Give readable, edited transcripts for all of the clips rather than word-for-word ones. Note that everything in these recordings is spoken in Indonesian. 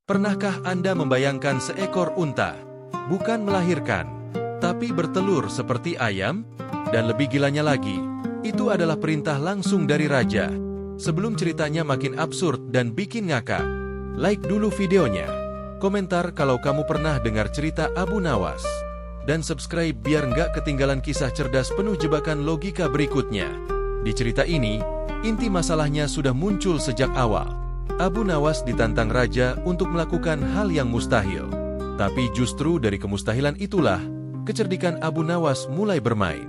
Pernahkah Anda membayangkan seekor unta? Bukan melahirkan, tapi bertelur seperti ayam? Dan lebih gilanya lagi, itu adalah perintah langsung dari raja. Sebelum ceritanya makin absurd dan bikin ngakak, like dulu videonya. Komentar kalau kamu pernah dengar cerita Abu Nawas. Dan subscribe biar nggak ketinggalan kisah cerdas penuh jebakan logika berikutnya. Di cerita ini, inti masalahnya sudah muncul sejak awal. Abu Nawas ditantang raja untuk melakukan hal yang mustahil. Tapi justru dari kemustahilan itulah, kecerdikan Abu Nawas mulai bermain.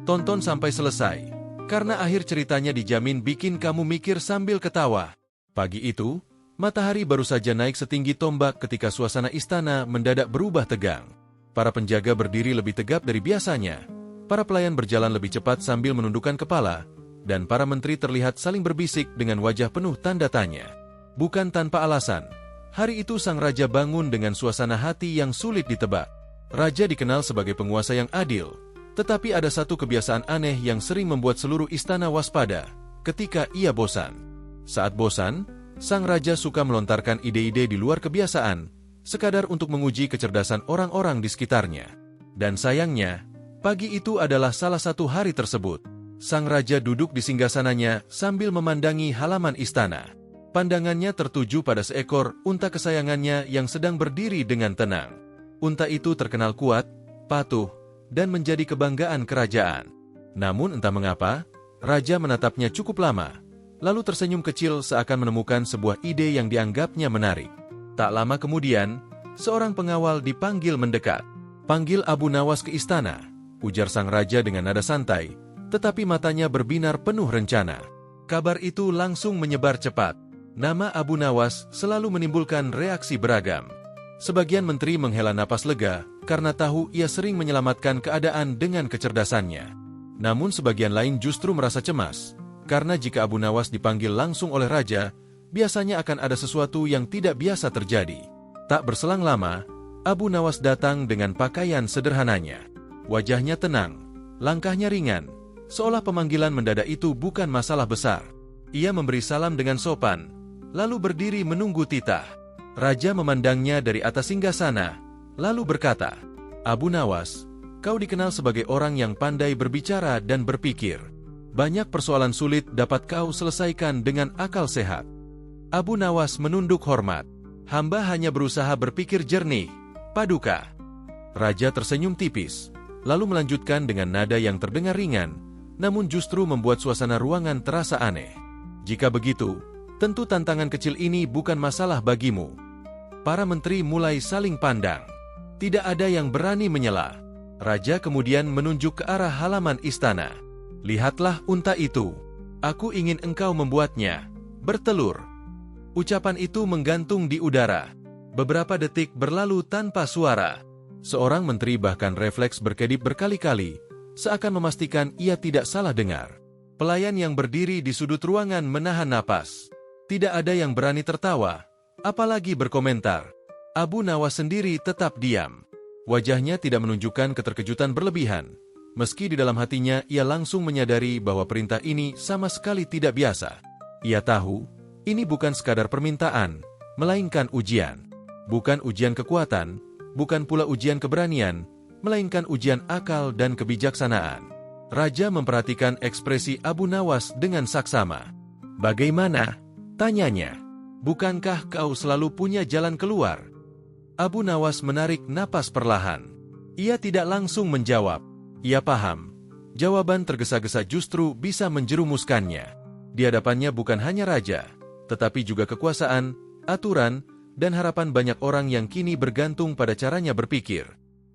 Tonton sampai selesai, karena akhir ceritanya dijamin bikin kamu mikir sambil ketawa. Pagi itu, matahari baru saja naik setinggi tombak ketika suasana istana mendadak berubah tegang. Para penjaga berdiri lebih tegap dari biasanya, para pelayan berjalan lebih cepat sambil menundukkan kepala, dan para menteri terlihat saling berbisik dengan wajah penuh tanda tanya. Bukan tanpa alasan, hari itu sang raja bangun dengan suasana hati yang sulit ditebak. Raja dikenal sebagai penguasa yang adil, tetapi ada satu kebiasaan aneh yang sering membuat seluruh istana waspada ketika ia bosan. Saat bosan, sang raja suka melontarkan ide-ide di luar kebiasaan, sekadar untuk menguji kecerdasan orang-orang di sekitarnya. Dan sayangnya, pagi itu adalah salah satu hari tersebut. Sang raja duduk di singgasananya sambil memandangi halaman istana. Pandangannya tertuju pada seekor unta kesayangannya yang sedang berdiri dengan tenang. Unta itu terkenal kuat, patuh, dan menjadi kebanggaan kerajaan. Namun entah mengapa, raja menatapnya cukup lama, lalu tersenyum kecil seakan menemukan sebuah ide yang dianggapnya menarik. Tak lama kemudian, seorang pengawal dipanggil mendekat. "Panggil Abu Nawas ke istana," ujar sang raja dengan nada santai, tetapi matanya berbinar penuh rencana. Kabar itu langsung menyebar cepat. Nama Abu Nawas selalu menimbulkan reaksi beragam. Sebagian menteri menghela napas lega karena tahu ia sering menyelamatkan keadaan dengan kecerdasannya. Namun sebagian lain justru merasa cemas, karena jika Abu Nawas dipanggil langsung oleh raja, biasanya akan ada sesuatu yang tidak biasa terjadi. Tak berselang lama, Abu Nawas datang dengan pakaian sederhananya. Wajahnya tenang, langkahnya ringan, seolah pemanggilan mendadak itu bukan masalah besar. Ia memberi salam dengan sopan, lalu berdiri menunggu titah. Raja memandangnya dari atas singgasana, lalu berkata, "Abu Nawas, kau dikenal sebagai orang yang pandai berbicara dan berpikir. Banyak persoalan sulit dapat kau selesaikan dengan akal sehat." Abu Nawas menunduk hormat. "Hamba hanya berusaha berpikir jernih, Paduka." Raja tersenyum tipis, lalu melanjutkan dengan nada yang terdengar ringan, namun justru membuat suasana ruangan terasa aneh. "Jika begitu, tentu tantangan kecil ini bukan masalah bagimu." Para menteri mulai saling pandang. Tidak ada yang berani menyela. Raja kemudian menunjuk ke arah halaman istana. "Lihatlah unta itu. Aku ingin engkau membuatnya bertelur." Ucapan itu menggantung di udara. Beberapa detik berlalu tanpa suara. Seorang menteri bahkan refleks berkedip berkali-kali, seakan memastikan ia tidak salah dengar. Pelayan yang berdiri di sudut ruangan menahan napas. Tidak ada yang berani tertawa, apalagi berkomentar. Abu Nawas sendiri tetap diam. Wajahnya tidak menunjukkan keterkejutan berlebihan, meski di dalam hatinya ia langsung menyadari bahwa perintah ini sama sekali tidak biasa. Ia tahu, ini bukan sekadar permintaan, melainkan ujian. Bukan ujian kekuatan, bukan pula ujian keberanian, melainkan ujian akal dan kebijaksanaan. Raja memperhatikan ekspresi Abu Nawas dengan saksama. "Bagaimana?" tanyanya. "Bukankah kau selalu punya jalan keluar?" Abu Nawas menarik napas perlahan. Ia tidak langsung menjawab. Ia paham, jawaban tergesa-gesa justru bisa menjerumuskannya. Di hadapannya bukan hanya raja, tetapi juga kekuasaan, aturan, dan harapan banyak orang yang kini bergantung pada caranya berpikir.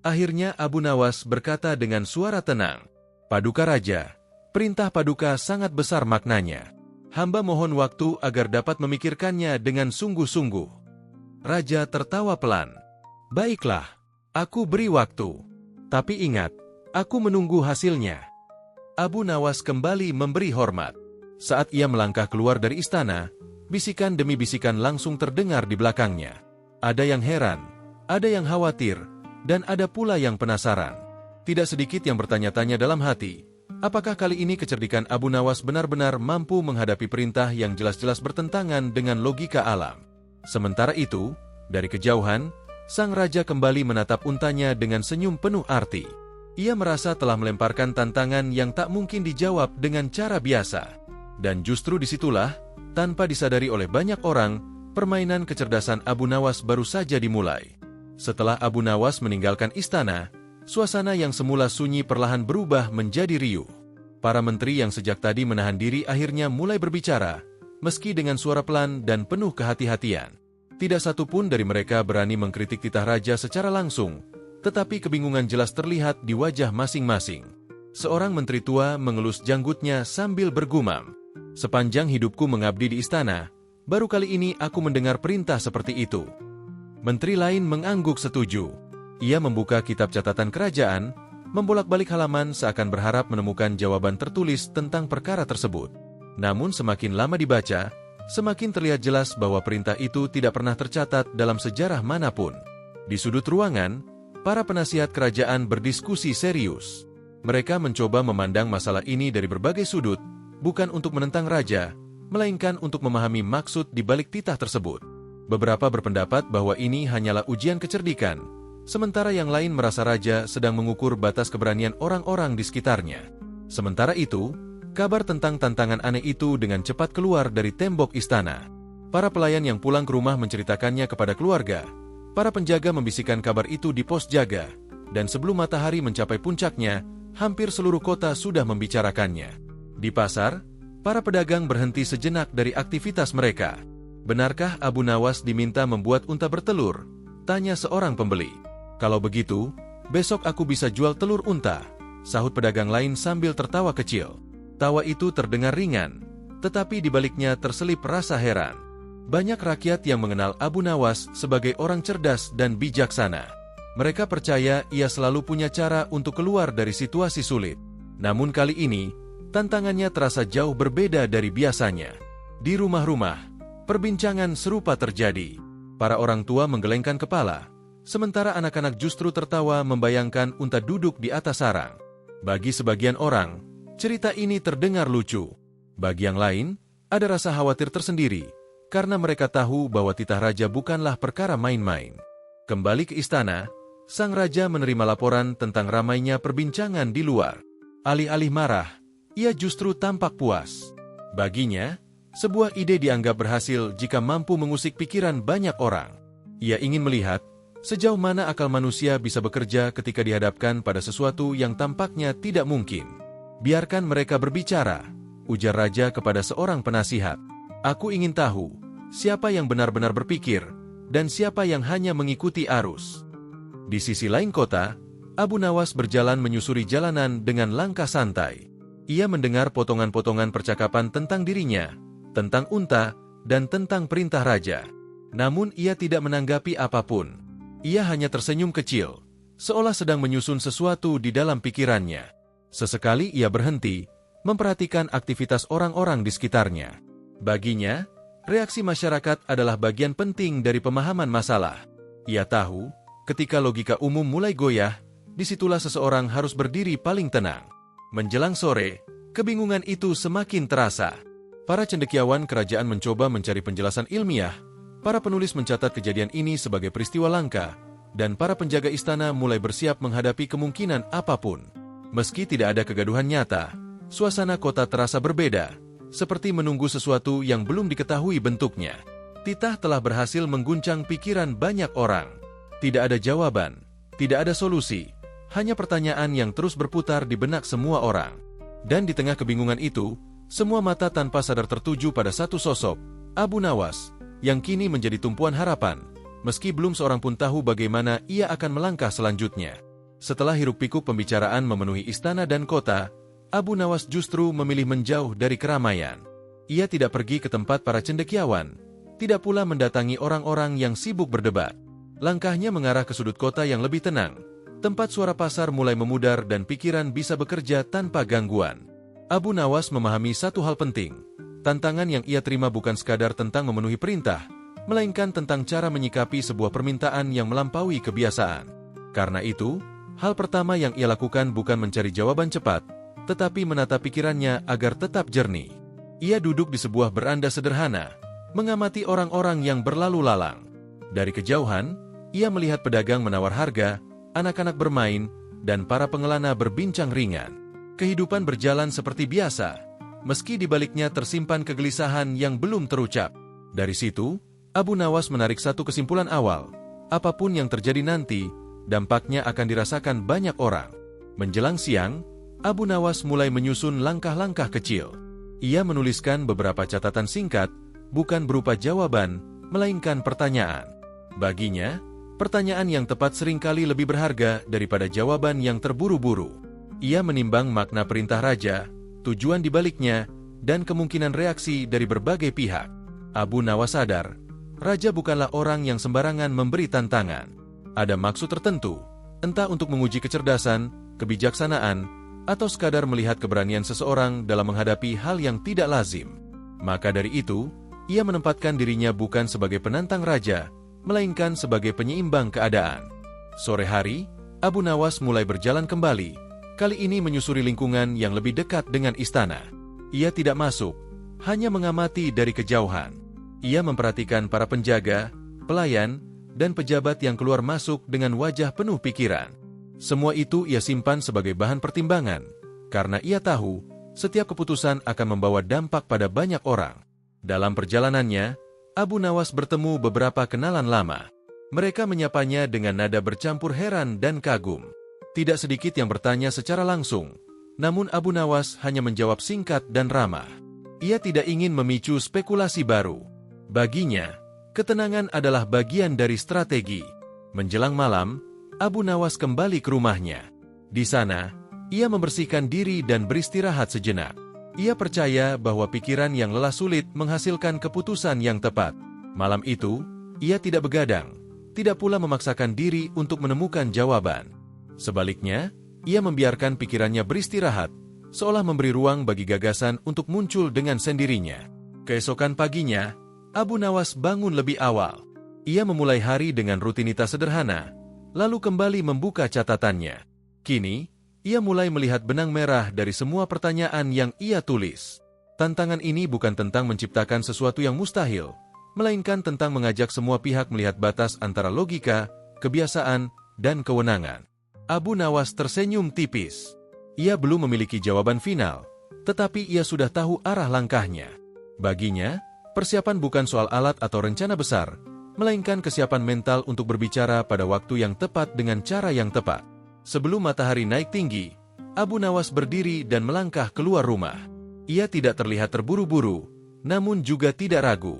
Akhirnya Abu Nawas berkata dengan suara tenang, "Paduka Raja, perintah Paduka sangat besar maknanya. Hamba mohon waktu agar dapat memikirkannya dengan sungguh-sungguh." Raja tertawa pelan. "Baiklah, aku beri waktu. Tapi ingat, aku menunggu hasilnya." Abu Nawas kembali memberi hormat. Saat ia melangkah keluar dari istana, bisikan demi bisikan langsung terdengar di belakangnya. Ada yang heran, ada yang khawatir, dan ada pula yang penasaran. Tidak sedikit yang bertanya-tanya dalam hati, apakah kali ini kecerdikan Abu Nawas benar-benar mampu menghadapi perintah yang jelas-jelas bertentangan dengan logika alam. Sementara itu, Dari kejauhan, sang raja kembali menatap untanya dengan senyum penuh arti. Ia merasa telah melemparkan tantangan yang tak mungkin dijawab dengan cara biasa. Dan justru disitulah, tanpa disadari oleh banyak orang, permainan kecerdasan Abu Nawas baru saja dimulai. Setelah Abu Nawas meninggalkan istana, suasana yang semula sunyi perlahan berubah menjadi riuh. Para menteri yang sejak tadi menahan diri akhirnya mulai berbicara, meski dengan suara pelan dan penuh kehati-hatian. Tidak satu pun dari mereka berani mengkritik titah raja secara langsung, tetapi kebingungan jelas terlihat di wajah masing-masing. Seorang menteri tua mengelus janggutnya sambil bergumam. Sepanjang hidupku mengabdi di istana, baru kali ini aku mendengar perintah seperti itu. Menteri lain mengangguk setuju. Ia membuka kitab catatan kerajaan, membolak-balik halaman seakan berharap menemukan jawaban tertulis tentang perkara tersebut. Namun semakin lama dibaca, semakin terlihat jelas bahwa perintah itu tidak pernah tercatat dalam sejarah manapun. Di sudut ruangan, para penasihat kerajaan berdiskusi serius. Mereka mencoba memandang masalah ini dari berbagai sudut, bukan untuk menentang raja, melainkan untuk memahami maksud di balik titah tersebut. Beberapa berpendapat bahwa ini hanyalah ujian kecerdikan, sementara yang lain merasa raja sedang mengukur batas keberanian orang-orang di sekitarnya. Sementara itu, kabar tentang tantangan aneh itu dengan cepat keluar dari tembok istana. Para pelayan yang pulang ke rumah menceritakannya kepada keluarga. Para penjaga membisikkan kabar itu di pos jaga, dan sebelum matahari mencapai puncaknya, hampir seluruh kota sudah membicarakannya. Di pasar, para pedagang berhenti sejenak dari aktivitas mereka. Benarkah Abu Nawas diminta membuat unta bertelur? Tanya seorang pembeli. Kalau begitu, besok aku bisa jual telur unta, sahut pedagang lain sambil tertawa kecil. Tawa itu terdengar ringan, tetapi di baliknya terselip rasa heran. Banyak rakyat yang mengenal Abu Nawas sebagai orang cerdas dan bijaksana. Mereka percaya ia selalu punya cara untuk keluar dari situasi sulit. Namun kali ini, tantangannya terasa jauh berbeda dari biasanya. Di rumah-rumah, perbincangan serupa terjadi. Para orang tua menggelengkan kepala, sementara anak-anak justru tertawa membayangkan unta duduk di atas sarang. Bagi sebagian orang, cerita ini terdengar lucu. Bagi yang lain, ada rasa khawatir tersendiri, karena mereka tahu bahwa titah raja bukanlah perkara main-main. Kembali ke istana, sang raja menerima laporan tentang ramainya perbincangan di luar. Alih-alih marah, ia justru tampak puas. Baginya, sebuah ide dianggap berhasil jika mampu mengusik pikiran banyak orang. Ia ingin melihat sejauh mana akal manusia bisa bekerja ketika dihadapkan pada sesuatu yang tampaknya tidak mungkin. Biarkan mereka berbicara, ujar raja kepada seorang penasihat. Aku ingin tahu, siapa yang benar-benar berpikir, dan siapa yang hanya mengikuti arus. Di sisi lain kota, Abu Nawas berjalan menyusuri jalanan dengan langkah santai. Ia mendengar potongan-potongan percakapan tentang dirinya, tentang unta, dan tentang perintah raja. Namun ia tidak menanggapi apapun. Ia hanya tersenyum kecil, seolah sedang menyusun sesuatu di dalam pikirannya. Sesekali ia berhenti, memperhatikan aktivitas orang-orang di sekitarnya. Baginya, reaksi masyarakat adalah bagian penting dari pemahaman masalah. Ia tahu, ketika logika umum mulai goyah, disitulah seseorang harus berdiri paling tenang. Menjelang sore, kebingungan itu semakin terasa. Para cendekiawan kerajaan mencoba mencari penjelasan ilmiah, para penulis mencatat kejadian ini sebagai peristiwa langka, dan para penjaga istana mulai bersiap menghadapi kemungkinan apapun. Meski tidak ada kegaduhan nyata, suasana kota terasa berbeda, seperti menunggu sesuatu yang belum diketahui bentuknya. Titah telah berhasil mengguncang pikiran banyak orang. Tidak ada jawaban, tidak ada solusi, hanya pertanyaan yang terus berputar di benak semua orang. Dan di tengah kebingungan itu, semua mata tanpa sadar tertuju pada satu sosok, Abu Nawas, yang kini menjadi tumpuan harapan, meski belum seorang pun tahu bagaimana ia akan melangkah selanjutnya. Setelah hiruk-pikuk pembicaraan memenuhi istana dan kota, Abu Nawas justru memilih menjauh dari keramaian. Ia tidak pergi ke tempat para cendekiawan, tidak pula mendatangi orang-orang yang sibuk berdebat. Langkahnya mengarah ke sudut kota yang lebih tenang, tempat suara pasar mulai memudar dan pikiran bisa bekerja tanpa gangguan. Abu Nawas memahami satu hal penting. Tantangan yang ia terima bukan sekadar tentang memenuhi perintah, melainkan tentang cara menyikapi sebuah permintaan yang melampaui kebiasaan. Karena itu, hal pertama yang ia lakukan bukan mencari jawaban cepat, tetapi menata pikirannya agar tetap jernih. Ia duduk di sebuah beranda sederhana, mengamati orang-orang yang berlalu lalang. Dari kejauhan, ia melihat pedagang menawar harga, anak-anak bermain, dan para pengelana berbincang ringan. Kehidupan berjalan seperti biasa, meski di baliknya tersimpan kegelisahan yang belum terucap. Dari situ, Abu Nawas menarik satu kesimpulan awal. Apapun yang terjadi nanti, dampaknya akan dirasakan banyak orang. Menjelang siang, Abu Nawas mulai menyusun langkah-langkah kecil. Ia menuliskan beberapa catatan singkat, bukan berupa jawaban, melainkan pertanyaan. Baginya, pertanyaan yang tepat seringkali lebih berharga daripada jawaban yang terburu-buru. Ia menimbang makna perintah raja, tujuan dibaliknya, dan kemungkinan reaksi dari berbagai pihak. Abu Nawas sadar, raja bukanlah orang yang sembarangan memberi tantangan. Ada maksud tertentu, entah untuk menguji kecerdasan, kebijaksanaan, atau sekadar melihat keberanian seseorang dalam menghadapi hal yang tidak lazim. Maka dari itu, ia menempatkan dirinya bukan sebagai penantang raja, melainkan sebagai penyeimbang keadaan. Sore hari, Abu Nawas mulai berjalan kembali, kali ini menyusuri lingkungan yang lebih dekat dengan istana. Ia tidak masuk, hanya mengamati dari kejauhan. Ia memperhatikan para penjaga, pelayan, dan pejabat yang keluar masuk dengan wajah penuh pikiran. Semua itu ia simpan sebagai bahan pertimbangan, karena ia tahu setiap keputusan akan membawa dampak pada banyak orang. Dalam perjalanannya, Abu Nawas bertemu beberapa kenalan lama. Mereka menyapanya dengan nada bercampur heran dan kagum. Tidak sedikit yang bertanya secara langsung, namun Abu Nawas hanya menjawab singkat dan ramah. Ia tidak ingin memicu spekulasi baru. Baginya, ketenangan adalah bagian dari strategi. Menjelang malam, Abu Nawas kembali ke rumahnya. Di sana, ia membersihkan diri dan beristirahat sejenak. Ia percaya bahwa pikiran yang lelah sulit menghasilkan keputusan yang tepat. Malam itu, ia tidak begadang, tidak pula memaksakan diri untuk menemukan jawaban. Sebaliknya, ia membiarkan pikirannya beristirahat, seolah memberi ruang bagi gagasan untuk muncul dengan sendirinya. Keesokan paginya, Abu Nawas bangun lebih awal. Ia memulai hari dengan rutinitas sederhana, lalu kembali membuka catatannya. Kini, ia mulai melihat benang merah dari semua pertanyaan yang ia tulis. Tantangan ini bukan tentang menciptakan sesuatu yang mustahil, melainkan tentang mengajak semua pihak melihat batas antara logika, kebiasaan, dan kewenangan. Abu Nawas tersenyum tipis. Ia belum memiliki jawaban final, tetapi ia sudah tahu arah langkahnya. Baginya, persiapan bukan soal alat atau rencana besar, melainkan kesiapan mental untuk berbicara pada waktu yang tepat dengan cara yang tepat. Sebelum matahari naik tinggi, Abu Nawas berdiri dan melangkah keluar rumah. Ia tidak terlihat terburu-buru, namun juga tidak ragu.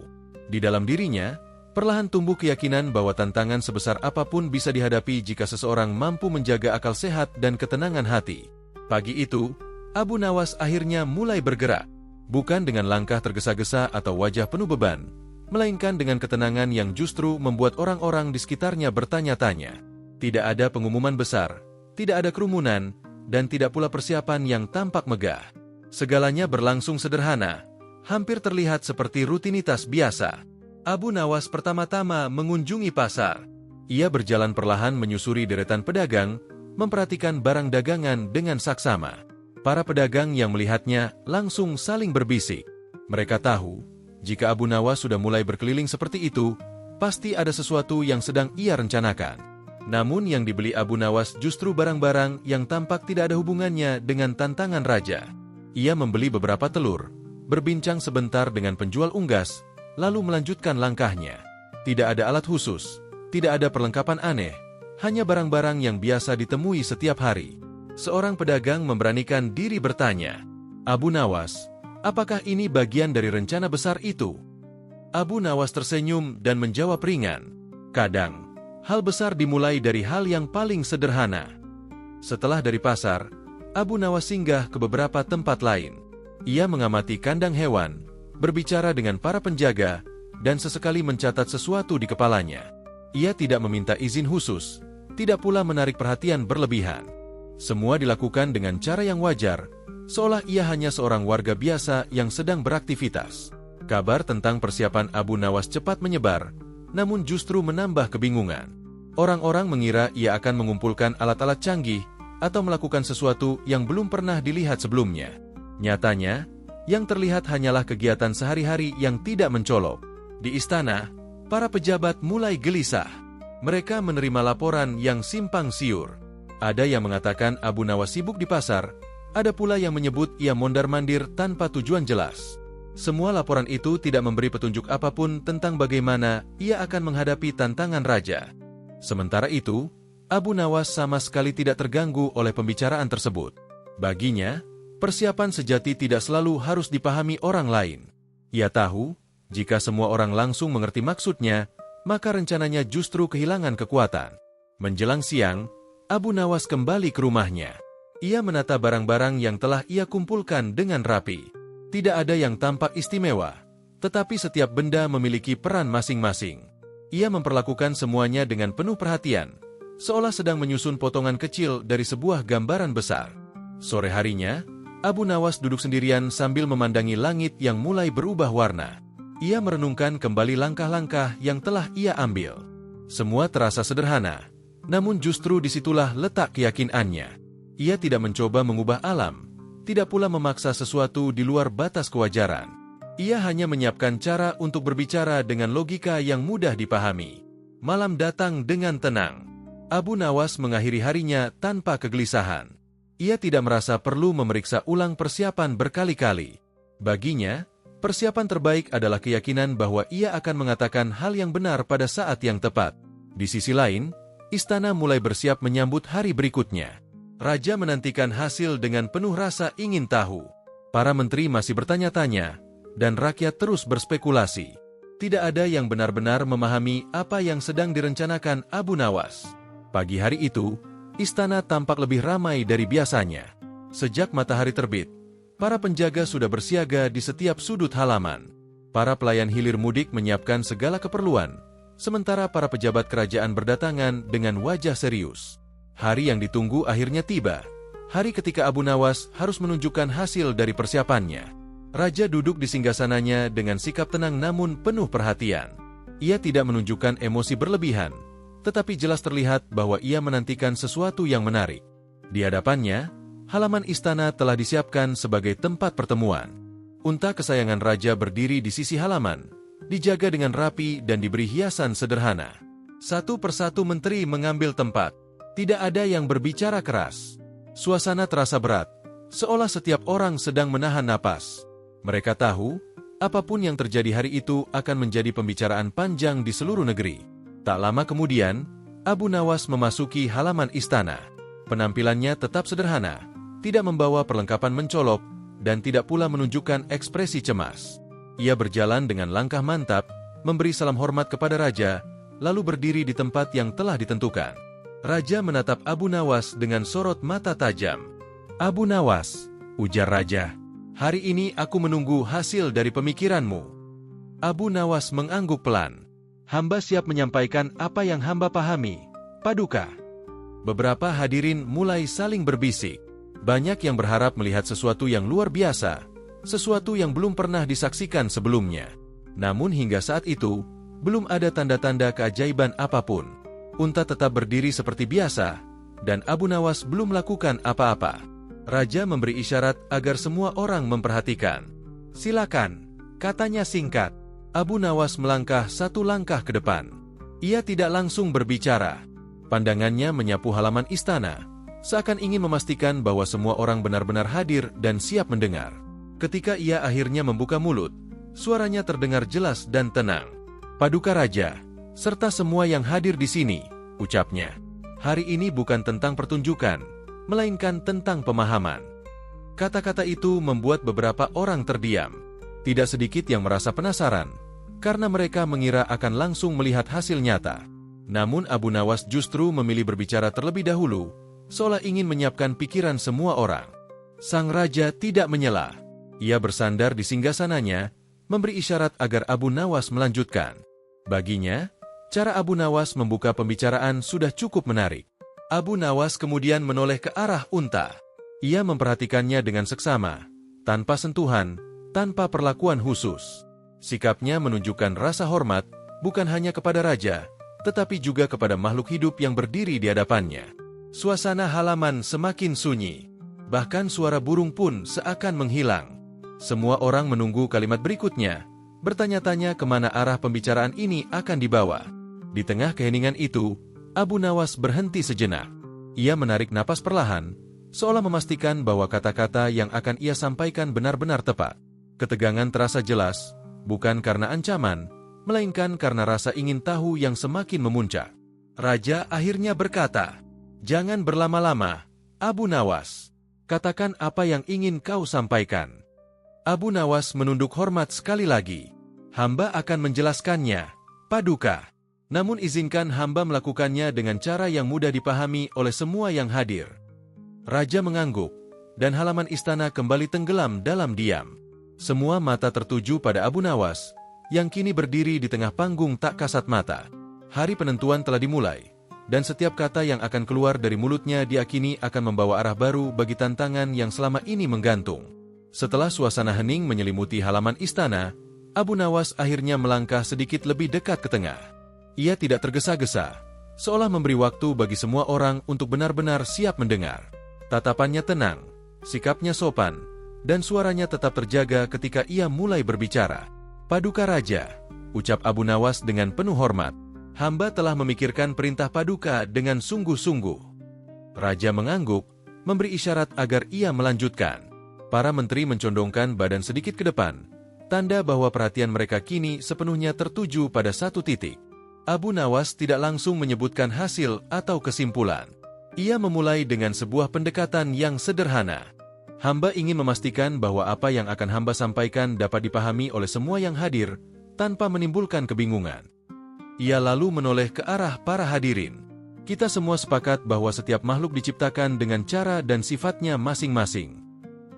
Di dalam dirinya, perlahan tumbuh keyakinan bahwa tantangan sebesar apapun bisa dihadapi jika seseorang mampu menjaga akal sehat dan ketenangan hati. Pagi itu, Abu Nawas akhirnya mulai bergerak, bukan dengan langkah tergesa-gesa atau wajah penuh beban, melainkan dengan ketenangan yang justru membuat orang-orang di sekitarnya bertanya-tanya. Tidak ada pengumuman besar, tidak ada kerumunan, dan tidak pula persiapan yang tampak megah. Segalanya berlangsung sederhana, hampir terlihat seperti rutinitas biasa. Abu Nawas pertama-tama mengunjungi pasar. Ia berjalan perlahan menyusuri deretan pedagang, memperhatikan barang dagangan dengan saksama. Para pedagang yang melihatnya langsung saling berbisik. Mereka tahu, jika Abu Nawas sudah mulai berkeliling seperti itu, pasti ada sesuatu yang sedang ia rencanakan. Namun yang dibeli Abu Nawas justru barang-barang yang tampak tidak ada hubungannya dengan tantangan raja. Ia membeli beberapa telur, berbincang sebentar dengan penjual unggas, lalu melanjutkan langkahnya. Tidak ada alat khusus, tidak ada perlengkapan aneh, hanya barang-barang yang biasa ditemui setiap hari. Seorang pedagang memberanikan diri bertanya, "Abu Nawas, apakah ini bagian dari rencana besar itu?" Abu Nawas tersenyum dan menjawab ringan, "Kadang, hal besar dimulai dari hal yang paling sederhana." Setelah dari pasar, Abu Nawas singgah ke beberapa tempat lain. Ia mengamati kandang hewan, berbicara dengan para penjaga, dan sesekali mencatat sesuatu di kepalanya. Ia tidak meminta izin khusus, tidak pula menarik perhatian berlebihan. Semua dilakukan dengan cara yang wajar, seolah ia hanya seorang warga biasa yang sedang beraktivitas. Kabar tentang persiapan Abu Nawas cepat menyebar, namun justru menambah kebingungan. Orang-orang mengira ia akan mengumpulkan alat-alat canggih atau melakukan sesuatu yang belum pernah dilihat sebelumnya. Nyatanya, yang terlihat hanyalah kegiatan sehari-hari yang tidak mencolok. Di istana, Para pejabat mulai gelisah. Mereka menerima laporan yang simpang siur. Ada yang mengatakan Abu Nawas sibuk di pasar, ada pula yang menyebut ia mondar-mandir tanpa tujuan jelas. Semua laporan itu tidak memberi petunjuk apapun tentang bagaimana ia akan menghadapi tantangan raja. Sementara itu, Abu Nawas sama sekali tidak terganggu oleh pembicaraan tersebut. Baginya, persiapan sejati tidak selalu harus dipahami orang lain. Ia tahu, jika semua orang langsung mengerti maksudnya, maka rencananya justru kehilangan kekuatan. Menjelang siang, Abu Nawas kembali ke rumahnya. Ia menata barang-barang yang telah ia kumpulkan dengan rapi. Tidak ada yang tampak istimewa, tetapi setiap benda memiliki peran masing-masing. Ia memperlakukan semuanya dengan penuh perhatian, seolah sedang menyusun potongan kecil dari sebuah gambaran besar. Sore harinya, Abu Nawas duduk sendirian sambil memandangi langit yang mulai berubah warna. Ia merenungkan kembali langkah-langkah yang telah ia ambil. Semua terasa sederhana, namun justru disitulah letak keyakinannya. Ia tidak mencoba mengubah alam, tidak pula memaksa sesuatu di luar batas kewajaran. Ia hanya menyiapkan cara untuk berbicara dengan logika yang mudah dipahami. Malam datang dengan tenang. Abu Nawas mengakhiri harinya tanpa kegelisahan. Ia tidak merasa perlu memeriksa ulang persiapan berkali-kali. Baginya, persiapan terbaik adalah keyakinan bahwa ia akan mengatakan hal yang benar pada saat yang tepat. Di sisi lain, istana mulai bersiap menyambut hari berikutnya. Raja menantikan hasil dengan penuh rasa ingin tahu. Para menteri masih bertanya-tanya, dan rakyat terus berspekulasi. Tidak ada yang benar-benar memahami apa yang sedang direncanakan Abu Nawas. Pagi hari itu, istana tampak lebih ramai dari biasanya. Sejak matahari terbit, para penjaga sudah bersiaga di setiap sudut halaman. Para pelayan hilir mudik menyiapkan segala keperluan, sementara para pejabat kerajaan berdatangan dengan wajah serius. Hari yang ditunggu akhirnya tiba. Hari ketika Abu Nawas harus menunjukkan hasil dari persiapannya. Raja duduk di singgasananya dengan sikap tenang namun penuh perhatian. Ia tidak menunjukkan emosi berlebihan, tetapi jelas terlihat bahwa ia menantikan sesuatu yang menarik. Di hadapannya, halaman istana telah disiapkan sebagai tempat pertemuan. Unta kesayangan raja berdiri di sisi halaman, dijaga dengan rapi dan diberi hiasan sederhana. Satu persatu menteri mengambil tempat. Tidak ada yang berbicara keras. Suasana terasa berat, seolah setiap orang sedang menahan napas. Mereka tahu, apapun yang terjadi hari itu akan menjadi pembicaraan panjang di seluruh negeri. Tak lama kemudian, Abu Nawas memasuki halaman istana. Penampilannya tetap sederhana, tidak membawa perlengkapan mencolok, dan tidak pula menunjukkan ekspresi cemas. Ia berjalan dengan langkah mantap, memberi salam hormat kepada raja, lalu berdiri di tempat yang telah ditentukan. Raja menatap Abu Nawas dengan sorot mata tajam. "Abu Nawas," ujar raja, "hari ini aku menunggu hasil dari pemikiranmu." Abu Nawas mengangguk pelan. "Hamba siap menyampaikan apa yang hamba pahami, Paduka." Beberapa hadirin mulai saling berbisik. Banyak yang berharap melihat sesuatu yang luar biasa, sesuatu yang belum pernah disaksikan sebelumnya. Namun hingga saat itu, belum ada tanda-tanda keajaiban apapun. Unta tetap berdiri seperti biasa, dan Abu Nawas belum melakukan apa-apa. Raja memberi isyarat agar semua orang memperhatikan. "Silakan," katanya singkat. Abu Nawas melangkah satu langkah ke depan. Ia tidak langsung berbicara. Pandangannya menyapu halaman istana, seakan ingin memastikan bahwa semua orang benar-benar hadir dan siap mendengar. Ketika ia akhirnya membuka mulut, suaranya terdengar jelas dan tenang. "Paduka Raja, serta semua yang hadir di sini," ucapnya. "Hari ini bukan tentang pertunjukan, melainkan tentang pemahaman." Kata-kata itu membuat beberapa orang terdiam. Tidak sedikit yang merasa penasaran, karena mereka mengira akan langsung melihat hasil nyata. Namun Abu Nawas justru memilih berbicara terlebih dahulu, seolah ingin menyiapkan pikiran semua orang. Sang raja tidak menyela. Ia bersandar di singgasananya, memberi isyarat agar Abu Nawas melanjutkan. Baginya, cara Abu Nawas membuka pembicaraan sudah cukup menarik. Abu Nawas kemudian menoleh ke arah unta. Ia memperhatikannya dengan seksama, tanpa sentuhan, tanpa perlakuan khusus. Sikapnya menunjukkan rasa hormat, bukan hanya kepada raja, tetapi juga kepada makhluk hidup yang berdiri di hadapannya. Suasana halaman semakin sunyi. Bahkan suara burung pun seakan menghilang. Semua orang menunggu kalimat berikutnya, bertanya-tanya kemana arah pembicaraan ini akan dibawa. Di tengah keheningan itu, Abu Nawas berhenti sejenak. Ia menarik napas perlahan, seolah memastikan bahwa kata-kata yang akan ia sampaikan benar-benar tepat. Ketegangan terasa jelas, bukan karena ancaman, melainkan karena rasa ingin tahu yang semakin memuncak. Raja akhirnya berkata, "Jangan berlama-lama, Abu Nawas. Katakan apa yang ingin kau sampaikan." Abu Nawas menunduk hormat sekali lagi. "Hamba akan menjelaskannya, Paduka. Namun izinkan hamba melakukannya dengan cara yang mudah dipahami oleh semua yang hadir." Raja mengangguk, dan halaman istana kembali tenggelam dalam diam. Semua mata tertuju pada Abu Nawas, yang kini berdiri di tengah panggung tak kasat mata. Hari penentuan telah dimulai, dan setiap kata yang akan keluar dari mulutnya diakini akan membawa arah baru bagi tantangan yang selama ini menggantung. Setelah suasana hening menyelimuti halaman istana, Abu Nawas akhirnya melangkah sedikit lebih dekat ke tengah. Ia tidak tergesa-gesa, seolah memberi waktu bagi semua orang untuk benar-benar siap mendengar. Tatapannya tenang, sikapnya sopan, dan suaranya tetap terjaga ketika ia mulai berbicara. "Paduka Raja," ucap Abu Nawas dengan penuh hormat, "hamba telah memikirkan perintah Paduka dengan sungguh-sungguh." Raja mengangguk, memberi isyarat agar ia melanjutkan. Para menteri mencondongkan badan sedikit ke depan, tanda bahwa perhatian mereka kini sepenuhnya tertuju pada satu titik. Abu Nawas tidak langsung menyebutkan hasil atau kesimpulan. Ia memulai dengan sebuah pendekatan yang sederhana. "Hamba ingin memastikan bahwa apa yang akan hamba sampaikan dapat dipahami oleh semua yang hadir, tanpa menimbulkan kebingungan." Ia lalu menoleh ke arah para hadirin. "Kita semua sepakat bahwa setiap makhluk diciptakan dengan cara dan sifatnya masing-masing."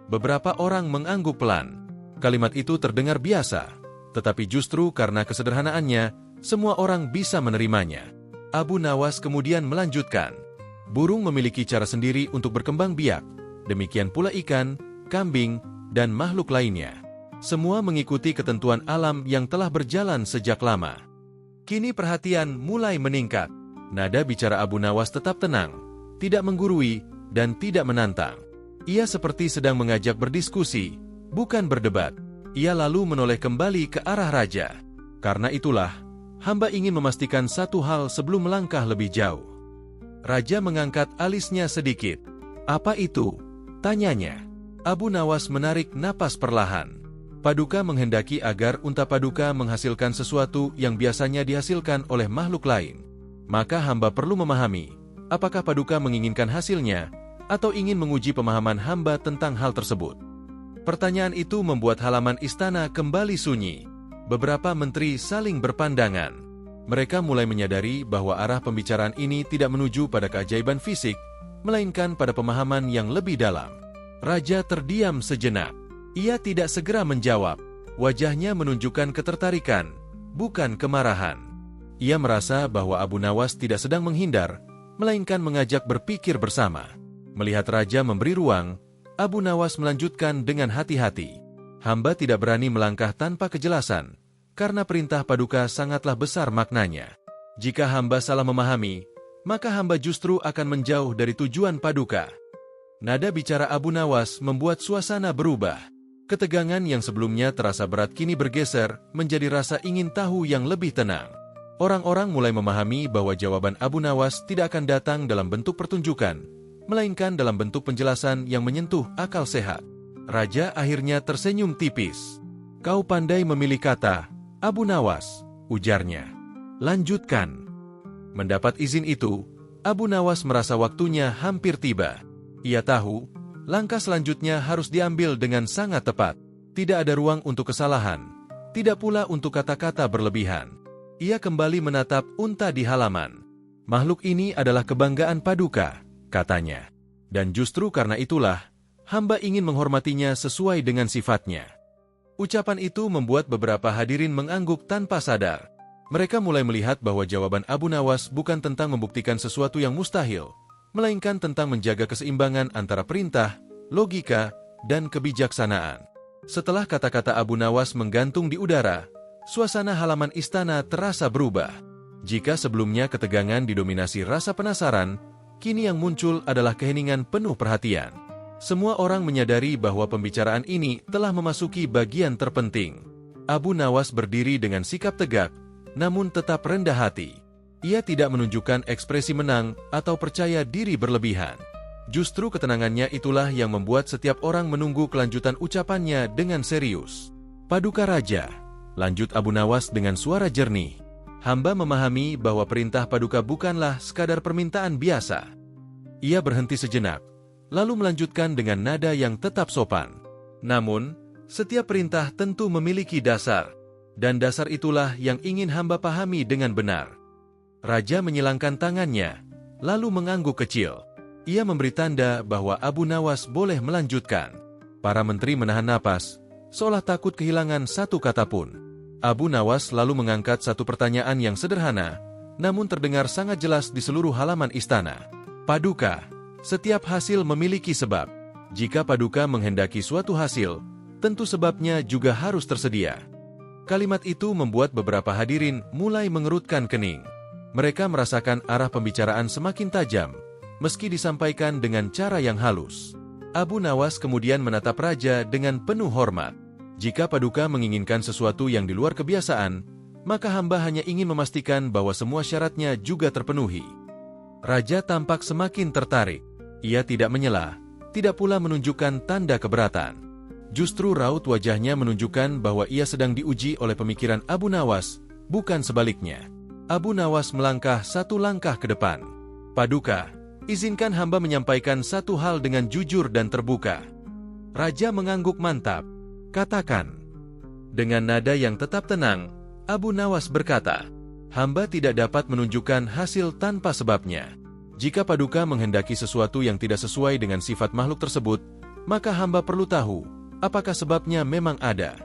Beberapa orang mengangguk pelan. Kalimat itu terdengar biasa, tetapi justru karena kesederhanaannya, semua orang bisa menerimanya. Abu Nawas kemudian melanjutkan, "Burung memiliki cara sendiri untuk berkembang biak, demikian pula ikan, kambing, dan makhluk lainnya. Semua mengikuti ketentuan alam yang telah berjalan sejak lama." Kini perhatian mulai meningkat. Nada bicara Abu Nawas tetap tenang, tidak menggurui, dan tidak menantang. Ia seperti sedang mengajak berdiskusi, bukan berdebat. Ia lalu menoleh kembali ke arah raja. "Karena itulah, hamba ingin memastikan satu hal sebelum melangkah lebih jauh." Raja mengangkat alisnya sedikit. "Apa itu?" tanyanya. Abu Nawas menarik napas perlahan. "Paduka menghendaki agar unta Paduka menghasilkan sesuatu yang biasanya dihasilkan oleh makhluk lain. Maka hamba perlu memahami, apakah Paduka menginginkan hasilnya, atau ingin menguji pemahaman hamba tentang hal tersebut." Pertanyaan itu membuat halaman istana kembali sunyi. Beberapa menteri saling berpandangan. Mereka mulai menyadari bahwa arah pembicaraan ini tidak menuju pada keajaiban fisik, melainkan pada pemahaman yang lebih dalam. Raja terdiam sejenak. Ia tidak segera menjawab. Wajahnya menunjukkan ketertarikan, bukan kemarahan. Ia merasa bahwa Abu Nawas tidak sedang menghindar, melainkan mengajak berpikir bersama. Melihat raja memberi ruang, Abu Nawas melanjutkan dengan hati-hati. "Hamba tidak berani melangkah tanpa kejelasan, karena perintah Paduka sangatlah besar maknanya. Jika hamba salah memahami, maka hamba justru akan menjauh dari tujuan Paduka." Nada bicara Abu Nawas membuat suasana berubah. Ketegangan yang sebelumnya terasa berat kini bergeser menjadi rasa ingin tahu yang lebih tenang. Orang-orang mulai memahami bahwa jawaban Abu Nawas tidak akan datang dalam bentuk pertunjukan, melainkan dalam bentuk penjelasan yang menyentuh akal sehat. Raja akhirnya tersenyum tipis. "Kau pandai memilih kata, Abu Nawas," ujarnya. "Lanjutkan." Mendapat izin itu, Abu Nawas merasa waktunya hampir tiba. Ia tahu, langkah selanjutnya harus diambil dengan sangat tepat. Tidak ada ruang untuk kesalahan, tidak pula untuk kata-kata berlebihan. Ia kembali menatap unta di halaman. "Makhluk ini adalah kebanggaan Paduka," katanya. "Dan justru karena itulah, hamba ingin menghormatinya sesuai dengan sifatnya." Ucapan itu membuat beberapa hadirin mengangguk tanpa sadar. Mereka mulai melihat bahwa jawaban Abu Nawas bukan tentang membuktikan sesuatu yang mustahil, melainkan tentang menjaga keseimbangan antara perintah, logika, dan kebijaksanaan. Setelah kata-kata Abu Nawas menggantung di udara, suasana halaman istana terasa berubah. Jika sebelumnya ketegangan didominasi rasa penasaran, kini yang muncul adalah keheningan penuh perhatian. Semua orang menyadari bahwa pembicaraan ini telah memasuki bagian terpenting. Abu Nawas berdiri dengan sikap tegak, namun tetap rendah hati. Ia tidak menunjukkan ekspresi menang atau percaya diri berlebihan. Justru ketenangannya itulah yang membuat setiap orang menunggu kelanjutan ucapannya dengan serius. Paduka Raja, lanjut Abu Nawas dengan suara jernih. Hamba memahami bahwa perintah Paduka bukanlah sekadar permintaan biasa. Ia berhenti sejenak, lalu melanjutkan dengan nada yang tetap sopan. Namun, setiap perintah tentu memiliki dasar, dan dasar itulah yang ingin hamba pahami dengan benar. Raja menyilangkan tangannya, lalu mengangguk kecil. Ia memberi tanda bahwa Abu Nawas boleh melanjutkan. Para menteri menahan napas, seolah takut kehilangan satu kata pun. Abu Nawas lalu mengangkat satu pertanyaan yang sederhana, namun terdengar sangat jelas di seluruh halaman istana. Paduka, setiap hasil memiliki sebab. Jika Paduka menghendaki suatu hasil, tentu sebabnya juga harus tersedia. Kalimat itu membuat beberapa hadirin mulai mengerutkan kening. Mereka merasakan arah pembicaraan semakin tajam, meski disampaikan dengan cara yang halus. Abu Nawas kemudian menatap Raja dengan penuh hormat. Jika Paduka menginginkan sesuatu yang di luar kebiasaan, maka hamba hanya ingin memastikan bahwa semua syaratnya juga terpenuhi. Raja tampak semakin tertarik. Ia tidak menyela, tidak pula menunjukkan tanda keberatan. Justru raut wajahnya menunjukkan bahwa ia sedang diuji oleh pemikiran Abu Nawas, bukan sebaliknya. Abu Nawas melangkah satu langkah ke depan. Paduka, izinkan hamba menyampaikan satu hal dengan jujur dan terbuka. Raja mengangguk mantap. Katakan. Dengan nada yang tetap tenang, Abu Nawas berkata, hamba tidak dapat menunjukkan hasil tanpa sebabnya. Jika Paduka menghendaki sesuatu yang tidak sesuai dengan sifat makhluk tersebut, maka hamba perlu tahu, apakah sebabnya memang ada.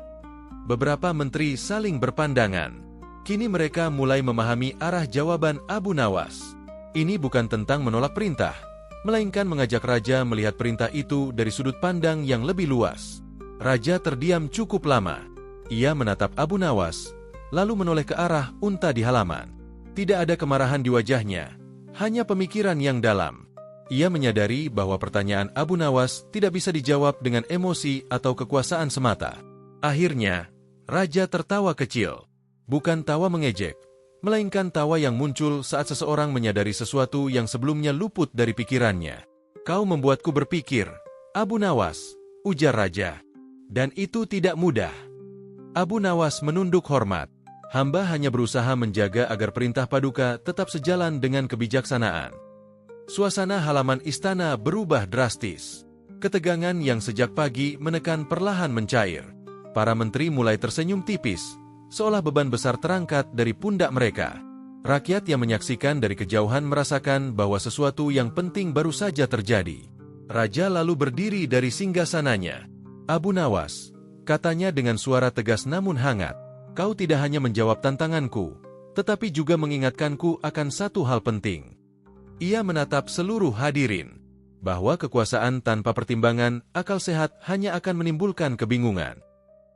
Beberapa menteri saling berpandangan. Kini mereka mulai memahami arah jawaban Abu Nawas. Ini bukan tentang menolak perintah, melainkan mengajak Raja melihat perintah itu dari sudut pandang yang lebih luas. Raja terdiam cukup lama. Ia menatap Abu Nawas, lalu menoleh ke arah unta di halaman. Tidak ada kemarahan di wajahnya, hanya pemikiran yang dalam. Ia menyadari bahwa pertanyaan Abu Nawas tidak bisa dijawab dengan emosi atau kekuasaan semata. Akhirnya, Raja tertawa kecil. Bukan tawa mengejek, melainkan tawa yang muncul saat seseorang menyadari sesuatu yang sebelumnya luput dari pikirannya. Kau membuatku berpikir, Abu Nawas, ujar Raja. Dan itu tidak mudah. Abu Nawas menunduk hormat. Hamba hanya berusaha menjaga agar perintah Paduka tetap sejalan dengan kebijaksanaan. Suasana halaman istana berubah drastis. Ketegangan yang sejak pagi menekan perlahan mencair. Para menteri mulai tersenyum tipis, seolah beban besar terangkat dari pundak mereka. Rakyat yang menyaksikan dari kejauhan merasakan bahwa sesuatu yang penting baru saja terjadi. Raja lalu berdiri dari singgasananya. Abu Nawas, katanya dengan suara tegas namun hangat, kau tidak hanya menjawab tantanganku, tetapi juga mengingatkanku akan satu hal penting. Ia menatap seluruh hadirin, bahwa kekuasaan tanpa pertimbangan akal sehat hanya akan menimbulkan kebingungan.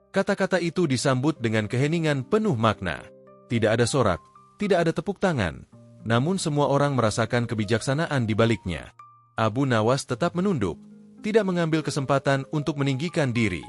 Kata-kata itu disambut dengan keheningan penuh makna. Tidak ada sorak, tidak ada tepuk tangan, namun semua orang merasakan kebijaksanaan di baliknya. Abu Nawas tetap menunduk, tidak mengambil kesempatan untuk meninggikan diri.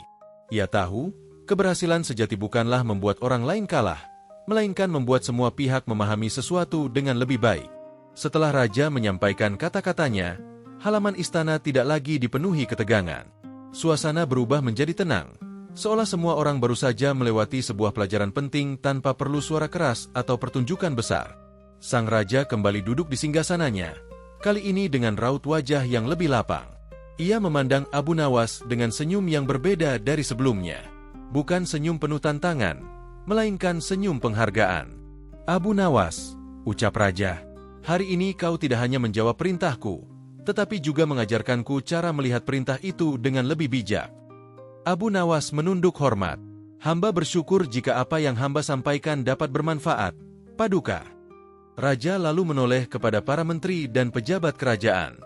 Ia tahu, keberhasilan sejati bukanlah membuat orang lain kalah, melainkan membuat semua pihak memahami sesuatu dengan lebih baik. Setelah Raja menyampaikan kata-katanya, halaman istana tidak lagi dipenuhi ketegangan. Suasana berubah menjadi tenang, seolah semua orang baru saja melewati sebuah pelajaran penting tanpa perlu suara keras atau pertunjukan besar. Sang Raja kembali duduk di singgasananya, kali ini dengan raut wajah yang lebih lapang. Ia memandang Abu Nawas dengan senyum yang berbeda dari sebelumnya. Bukan senyum penuh tantangan, melainkan senyum penghargaan. Abu Nawas, ucap Raja, hari ini kau tidak hanya menjawab perintahku, tetapi juga mengajarkanku cara melihat perintah itu dengan lebih bijak. Abu Nawas menunduk hormat. Hamba bersyukur jika apa yang hamba sampaikan dapat bermanfaat, Paduka. Raja lalu menoleh kepada para menteri dan pejabat kerajaan.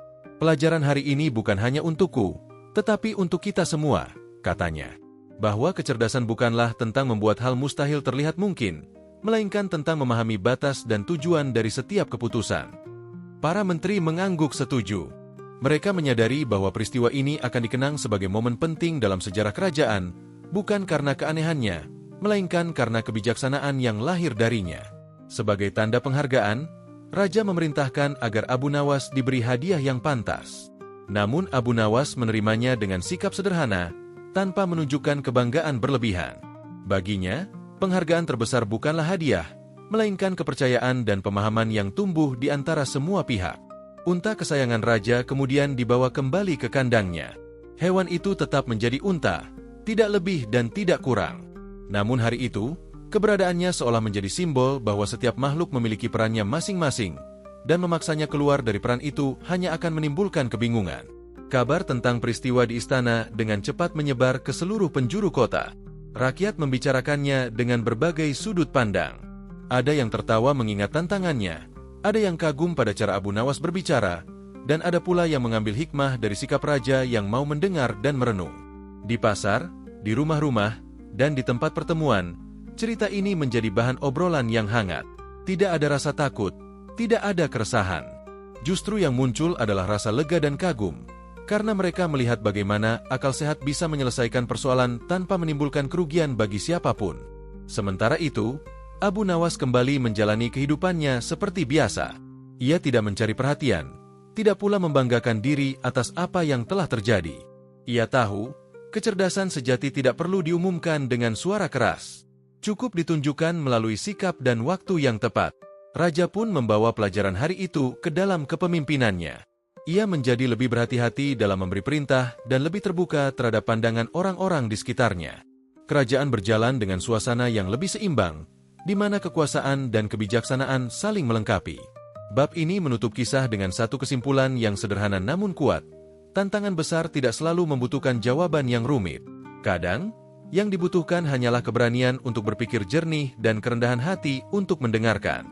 Pelajaran hari ini bukan hanya untukku, tetapi untuk kita semua, katanya. Bahwa kecerdasan bukanlah tentang membuat hal mustahil terlihat mungkin, melainkan tentang memahami batas dan tujuan dari setiap keputusan. Para menteri mengangguk setuju. Mereka menyadari bahwa peristiwa ini akan dikenang sebagai momen penting dalam sejarah kerajaan, bukan karena keanehannya, melainkan karena kebijaksanaan yang lahir darinya. Sebagai tanda penghargaan, raja memerintahkan agar Abu Nawas diberi hadiah yang pantas. Namun Abu Nawas menerimanya dengan sikap sederhana, tanpa menunjukkan kebanggaan berlebihan. Baginya, penghargaan terbesar bukanlah hadiah, melainkan kepercayaan dan pemahaman yang tumbuh di antara semua pihak. Unta kesayangan raja kemudian dibawa kembali ke kandangnya. Hewan itu tetap menjadi unta, tidak lebih dan tidak kurang. Namun hari itu, keberadaannya seolah menjadi simbol bahwa setiap makhluk memiliki perannya masing-masing, dan memaksanya keluar dari peran itu hanya akan menimbulkan kebingungan. Kabar tentang peristiwa di istana dengan cepat menyebar ke seluruh penjuru kota. Rakyat membicarakannya dengan berbagai sudut pandang. Ada yang tertawa mengingat tantangannya, ada yang kagum pada cara Abu Nawas berbicara, dan ada pula yang mengambil hikmah dari sikap raja yang mau mendengar dan merenung. Di pasar, di rumah-rumah, dan di tempat pertemuan, cerita ini menjadi bahan obrolan yang hangat. Tidak ada rasa takut, tidak ada keresahan. Justru yang muncul adalah rasa lega dan kagum, karena mereka melihat bagaimana akal sehat bisa menyelesaikan persoalan tanpa menimbulkan kerugian bagi siapapun. Sementara itu, Abu Nawas kembali menjalani kehidupannya seperti biasa. Ia tidak mencari perhatian, tidak pula membanggakan diri atas apa yang telah terjadi. Ia tahu, kecerdasan sejati tidak perlu diumumkan dengan suara keras. Cukup ditunjukkan melalui sikap dan waktu yang tepat. Raja pun membawa pelajaran hari itu ke dalam kepemimpinannya. Ia menjadi lebih berhati-hati dalam memberi perintah dan lebih terbuka terhadap pandangan orang-orang di sekitarnya. Kerajaan berjalan dengan suasana yang lebih seimbang, di mana kekuasaan dan kebijaksanaan saling melengkapi. Bab ini menutup kisah dengan satu kesimpulan yang sederhana namun kuat. Tantangan besar tidak selalu membutuhkan jawaban yang rumit. Kadang, yang dibutuhkan hanyalah keberanian untuk berpikir jernih dan kerendahan hati untuk mendengarkan.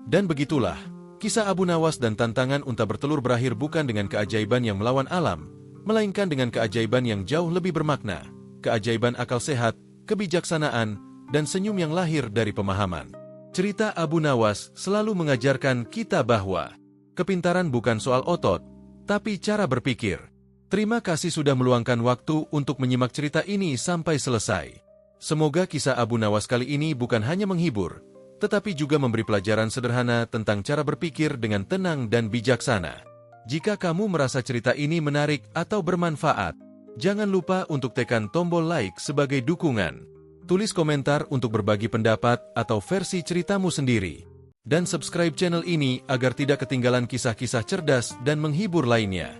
Dan begitulah, kisah Abu Nawas dan tantangan unta bertelur berakhir bukan dengan keajaiban yang melawan alam, melainkan dengan keajaiban yang jauh lebih bermakna, keajaiban akal sehat, kebijaksanaan, dan senyum yang lahir dari pemahaman. Cerita Abu Nawas selalu mengajarkan kita bahwa kepintaran bukan soal otot, tapi cara berpikir. Terima kasih sudah meluangkan waktu untuk menyimak cerita ini sampai selesai. Semoga kisah Abu Nawas kali ini bukan hanya menghibur, tetapi juga memberi pelajaran sederhana tentang cara berpikir dengan tenang dan bijaksana. Jika kamu merasa cerita ini menarik atau bermanfaat, jangan lupa untuk tekan tombol like sebagai dukungan. Tulis komentar untuk berbagi pendapat atau versi ceritamu sendiri. Dan subscribe channel ini agar tidak ketinggalan kisah-kisah cerdas dan menghibur lainnya.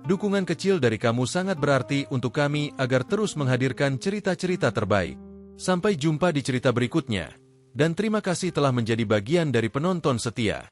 Dukungan kecil dari kamu sangat berarti untuk kami agar terus menghadirkan cerita-cerita terbaik. Sampai jumpa di cerita berikutnya. Dan terima kasih telah menjadi bagian dari penonton setia.